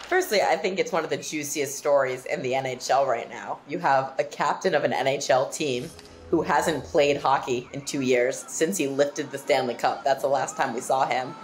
Firstly, I think it's one of the juiciest stories in the NHL right now. You have a captain of an NHL team who hasn't played hockey in 2 years since he lifted the Stanley Cup. That's the last time we saw him.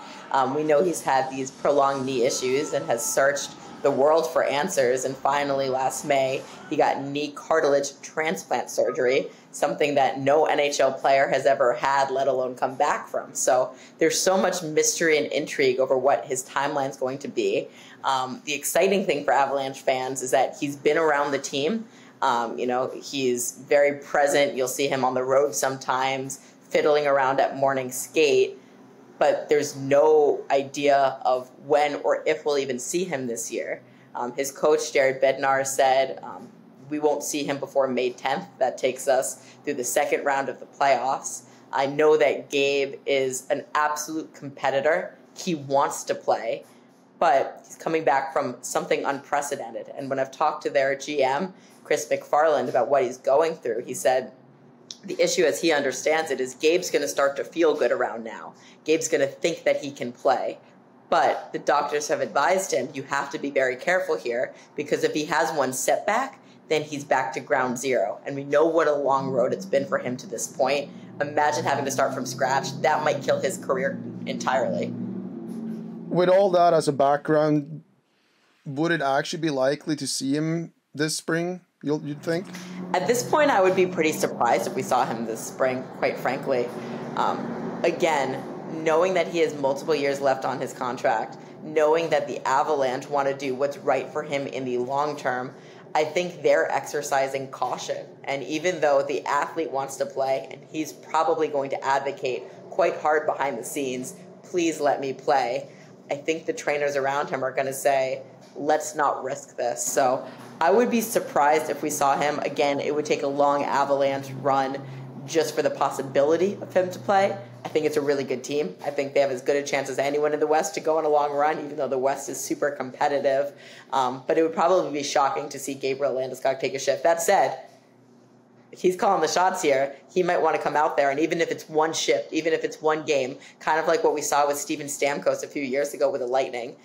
We know he's had these prolonged knee issues and has searched the world for answers. And finally, last May, he got knee cartilage transplant surgery, something that no NHL player has ever had, let alone come back from. So there's so much mystery and intrigue over what his timeline is going to be. The exciting thing for Avalanche fans is that he's been around the team. He's very present. You'll see him on the road sometimes, fiddling around at morning skate. But there's no idea of when or if we'll even see him this year. His coach, Jared Bednar, said we won't see him before May 10th. That takes us through the second round of the playoffs. I know that Gabe is an absolute competitor. He wants to play, but he's coming back from something unprecedented. And when I've talked to their GM, Chris McFarland, about what he's going through, he said the issue as he understands it is Gabe's going to start to feel good around now. Gabe's going to think that he can play. But the doctors have advised him, you have to be very careful here, because if he has one setback, then he's back to ground zero. And we know what a long road it's been for him to this point. Imagine having to start from scratch. That might kill his career entirely. With all that as a background, would it actually be likely to see him this spring, you'd think? At this point, I would be pretty surprised if we saw him this spring, quite frankly. Again, knowing that he has multiple years left on his contract, knowing that the Avalanche want to do what's right for him in the long term, I think they're exercising caution. And even though the athlete wants to play, and he's probably going to advocate quite hard behind the scenes, please let me play, I think the trainers around him are going to say, let's not risk this. So I would be surprised if we saw him. Again, it would take a long Avalanche run just for the possibility of him to play. I think it's a really good team. I think they have as good a chance as anyone in the West to go on a long run, even though the West is super competitive. But it would probably be shocking to see Gabriel Landeskog take a shift. That said, if he's calling the shots here, he might want to come out there, and even if it's one shift, even if it's one game, kind of like what we saw with Steven Stamkos a few years ago with the Lightning,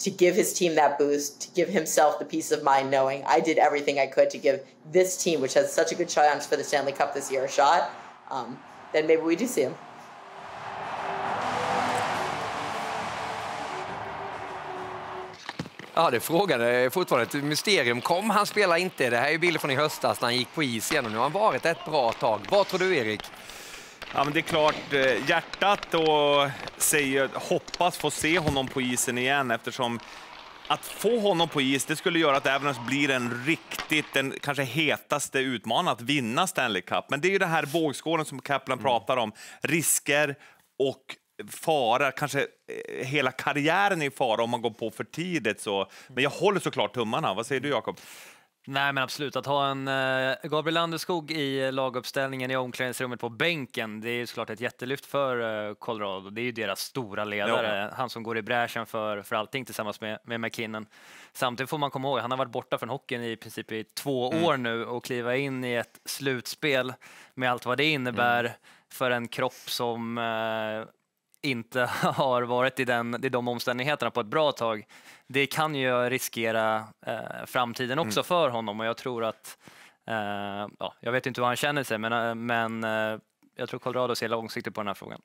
to give his team that boost, to give himself the peace of mind knowing I did everything I could to give this team, which has such a good chance for the Stanley Cup this year, a shot, then maybe we do see him. Ja, det frågan är fortfarande ett mysterium. Kom han spelar inte? Det här är bilder från i höstas när han gick på is igen och nu har han varit ett bra tag. Vad tror du, Erik? Ja, men det är klart, hjärtat och säger hoppas få se honom på isen igen, eftersom att få honom på is, det skulle göra att Avalanche blir den kanske hetaste utmanaren att vinna Stanley Cup. Men det är ju det här vågskålen som Kaplan pratar om. Risker och fara, kanske hela karriären är i fara om man går på för tidigt. Så. Men jag håller såklart tummarna. Vad säger du, Jakob? Nej, men absolut. Att ha en Gabriel Landeskog i laguppställningen i omklädningsrummet på bänken, det är såklart ett jättelyft för Colorado. Det är ju deras stora ledare. Ja. Han som går i bräschen för allting tillsammans med McKinnon. Samtidigt får man komma ihåg, han har varit borta från hockeyn i princip i 2 år nu och kliva in i ett slutspel med allt vad det innebär för en kropp som inte har varit i de omständigheterna på ett bra tag. Det kan ju riskera framtiden också för honom, och jag tror att jag vet inte hur han känner sig, men jag tror Colorado ser långsiktigt på den här frågan.